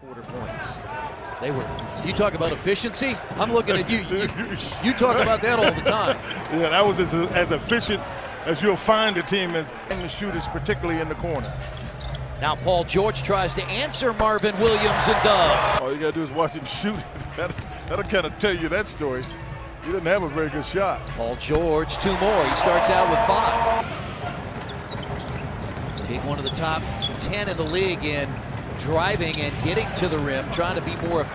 quarter points. They were. You talk about efficiency? I'm looking at you. You talk about that all the time. Yeah, that was as efficient as you'll find a team as in the shooters, particularly in the corner. Now Paul George tries to answer Marvin Williams and does. All you got to do is watch him shoot. That'll kind of tell you that story. He didn't have a very good shot. Paul George, 2 more. He starts out with 5. Take one of the top 10 in the league in driving and getting to the rim, trying to be more.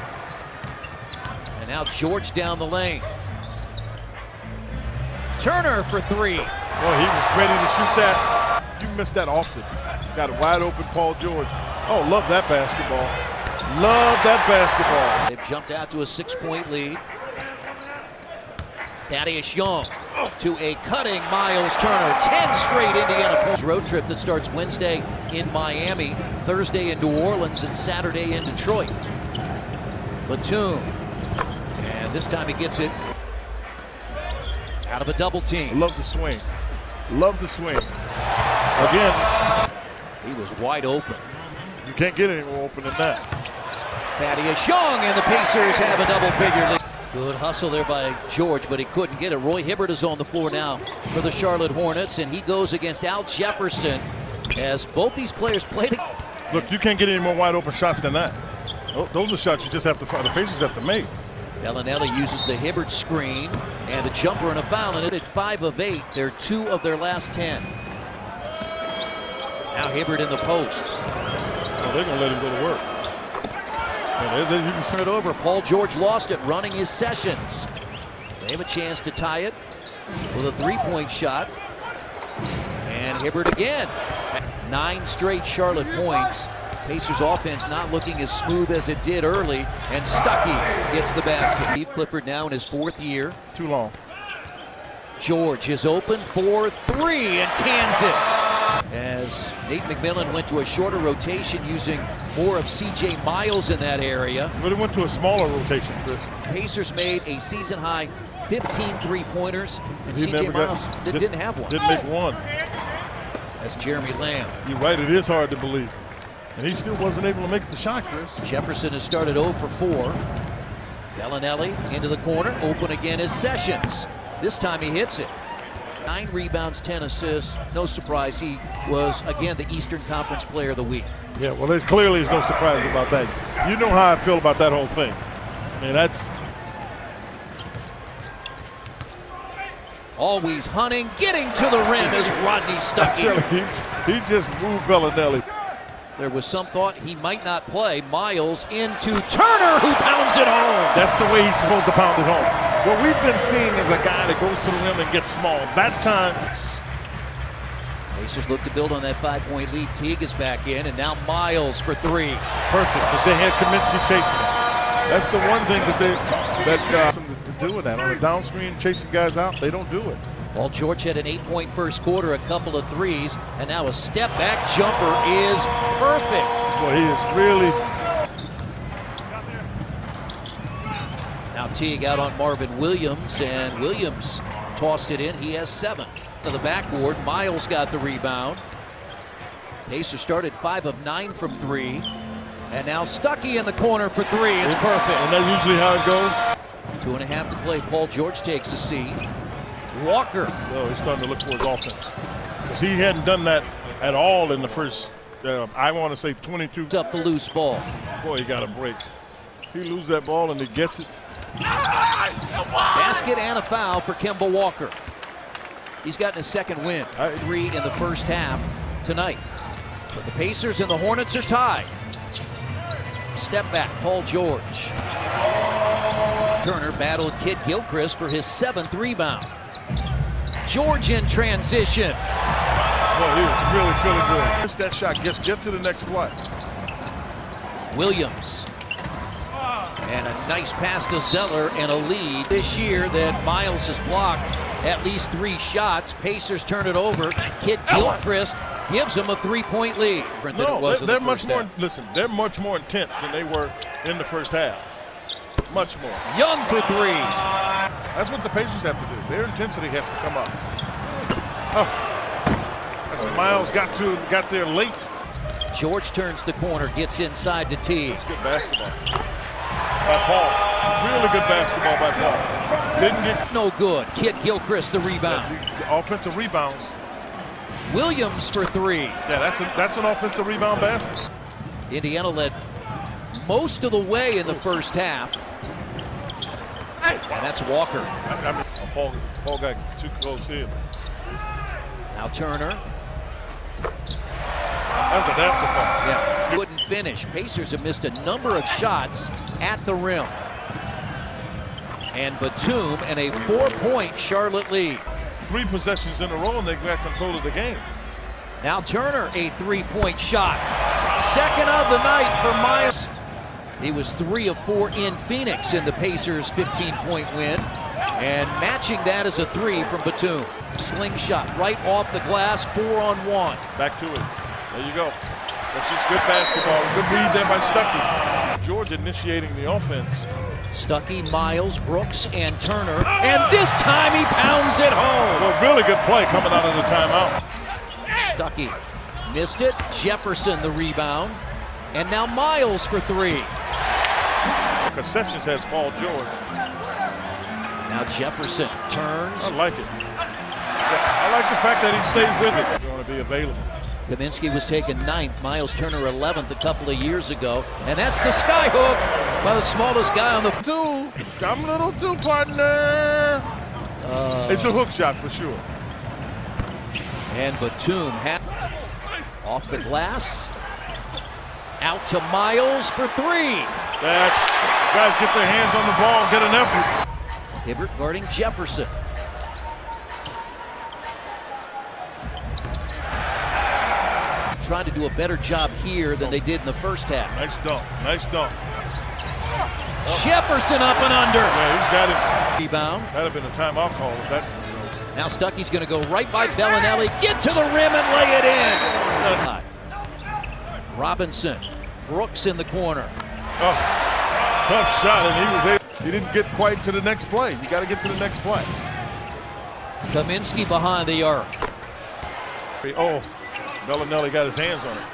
And now George down the lane. Turner for 3. Well, he was ready to shoot that. You miss that often. Got a wide open Paul George. Oh, love that basketball. Love that basketball. They've jumped out to a 6-point lead. Thaddeus Young to a cutting Miles Turner. 10 straight Indiana points. Road trip that starts Wednesday in Miami, Thursday in New Orleans, and Saturday in Detroit. Batum. And this time he gets it out of a double team. Love the swing. Love the swing. Again, he was wide open. You can't get any more open than that. Thaddeus Young and the Pacers have a double-figure lead. Good hustle there by George, but he couldn't get it. Roy Hibbert is on the floor now for the Charlotte Hornets, and he goes against Al Jefferson as both these players played. Look, you can't get any more wide open shots than that. Those are shots you just have to find. The Pacers have to make. Bellinelli uses the Hibbert screen and the jumper and a foul, and it at 5 of 8. They're 2 of their last 10. Now Hibbert in the post. Well, they're going to let him go to work. You can turn it over. Paul George lost it running his Sessions. They have a chance to tie it with a 3-point shot. And Hibbert again. 9 straight Charlotte points. Pacers offense not looking as smooth as it did early. And Stuckey gets the basket. Steve Clifford now in his 4th year. Too long. George is open for 3 and cans it. As Nate McMillan went to a shorter rotation using more of C.J. Miles in that area. But it went to a smaller rotation, Chris. Pacers made a season-high 15 three-pointers, and C.J. Miles didn't have one. Didn't make one. That's Jeremy Lamb. You're right, it is hard to believe. And he still wasn't able to make the shot, Chris. Jefferson has started 0 for 4. Bellinelli into the corner, open again is Sessions. This time he hits it. 9 rebounds, 10 assists. No surprise, he was, again, the Eastern Conference Player of the Week. Yeah, well, there clearly is no surprise about that. You know how I feel about that whole thing. I mean, that's... Always hunting, getting to the rim is Rodney Stuckey. He just moved Bellinelli. There was some thought he might not play. Miles into Turner, who pounds it home. That's the way he's supposed to pound it home. What we've been seeing is a guy that goes to the rim and gets small. That time. Pacers look to build on that 5-point lead. Teague is back in, and now Miles for 3. Perfect, because they had Kaminsky chasing him. That's the one thing that to do with that. On the down screen, chasing guys out, they don't do it. Paul George had an 8-point first quarter, a couple of threes, and now a step-back jumper is perfect. Well, he is really... Now Teague out on Marvin Williams, and Williams tossed it in. He has 7 to the backboard. Miles got the rebound. Pacers started 5 of 9 from 3. And now Stuckey in the corner for 3. It's perfect. And that's usually how it goes. 2.5 to play. Paul George takes a seat. Walker. Oh, he's starting to look for his offense. Because he hadn't done that at all in the first, I want to say 22. Up the loose ball. Boy, he got a break. He loses that ball and he gets it. Basket and a foul for Kemba Walker. He's gotten his 2nd win. 3 in the first half tonight. But the Pacers and the Hornets are tied. Step back, Paul George. Turner battled Kid Gilchrist for his 7th rebound. George in transition. Boy, he was really feeling good. Missed that shot. Get to the next play. Williams. And a nice pass to Zeller and a lead this year that Miles has blocked at least 3 shots. Pacers turn it over. Kid Gilchrist gives him a 3-point lead. No, they're much more. Listen, they're much more intent than they were in the first half. Much more. Young for 3. That's what the Pacers have to do. Their intensity has to come up. Oh, as Miles got there late. George turns the corner, gets inside to T. That's good basketball by Paul. Really good basketball by Paul. Didn't get No good. Kid Gilchrist the rebound. offensive rebounds. Williams for three. Yeah, that's an offensive rebound basket. Indiana led most of the way in the first half. And that's Walker. I mean, Paul got too close here. Now Turner. That's an afterthought. Yeah, couldn't finish. Pacers have missed a number of shots at the rim. And Batum and a 4-point Charlotte lead. 3 possessions in a row and they got control of the game. Now Turner, a 3-point shot. Second of the night for Miles. He was 3 of 4 in Phoenix in the Pacers' 15-point win. And matching that is a 3 from Batum. Slingshot right off the glass, 4-on-1. Back to it. There you go. That's just good basketball. Good read there by Stuckey. George initiating the offense. Stuckey, Miles, Brooks, and Turner. And this time he pounds it home. Well, really good play coming out of the timeout. Stuckey missed it. Jefferson the rebound. And now Miles for 3. Concessions has Paul George. Now Jefferson turns. I like it. I like the fact that he stayed with it. Going to be available. Kaminsky was taken 9th, Miles Turner 11th a couple of years ago. And that's the sky hook by the smallest guy on the Two. I'm a little too, partner. It's a hook shot for sure. And Batum off the glass. Out to Miles for 3. That's, guys get their hands on the ball, get an effort. Hibbert guarding Jefferson. Trying to do a better job here than they did in the first half. Nice dunk, nice dunk. Jefferson up and under. Yeah, he's got it. Rebound. That'd have been a timeout call if that. Now Stuckey's going to go right by Bellinelli, get to the rim and lay it in. Robinson, Brooks in the corner. Oh, tough shot, and he didn't get quite to the next play. You got to get to the next play. Kaminsky behind the arc. Oh, Bellinelli got his hands on it.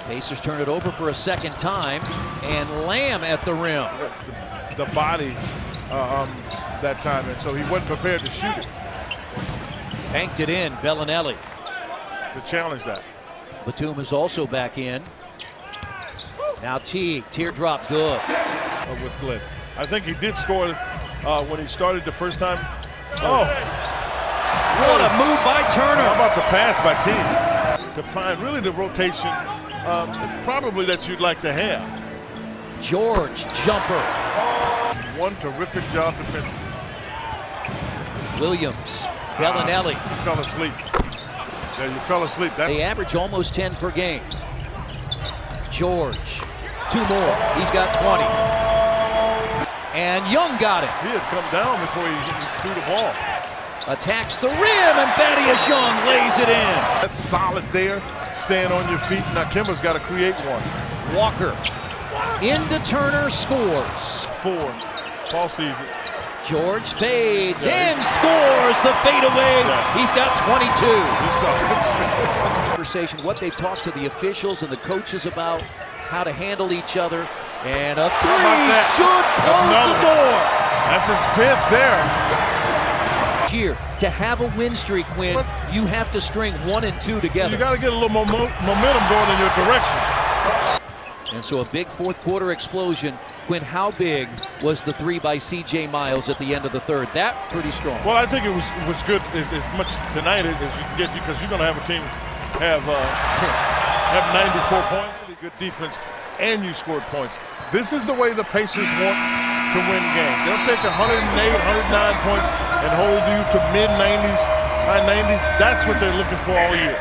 Pacers turn it over for a second time, and Lamb at the rim. The body that time, and so he wasn't prepared to shoot it. Banked it in, Bellinelli. To challenge that. Batum is also back in. Now Teague, teardrop good. With Glenn. I think he did score when he started the first time. Oh. What a move by Turner. How about the pass by Teague? To find really the rotation probably that you'd like to have. George, jumper. One terrific job defensively. Williams, Bellinelli. You fell asleep. Yeah, you fell asleep. They average almost 10 per game. George, 2 more. He's got 20. And Young got it. He had come down before he threw the ball. Attacks the rim, and Thaddeus Young lays it in. That's solid there. Stand on your feet. Now Kimba's got to create one. Walker into Turner, scores. 4. Paul sees it. George fades and scores the fadeaway. Yeah. He's got 22. He saw it. Conversation, what they've talked to the officials and the coaches about, how to handle each other. And a 3 should close the door. That's his 5th there. Year to have a win streak, Quinn, you have to string 1 and 2 together. You got to get a little momentum going in your direction. And so a big fourth quarter explosion. Quinn, how big was the 3 by C.J. Miles at the end of the third? That pretty strong. Well, I think it was good as much tonight as you can get, because you're going to have a team have 94 points, really good defense, and you scored points. This is the way the Pacers want to win games. They'll take 108, 109 points and hold you to mid-90s, high 90s. That's what they're looking for all year.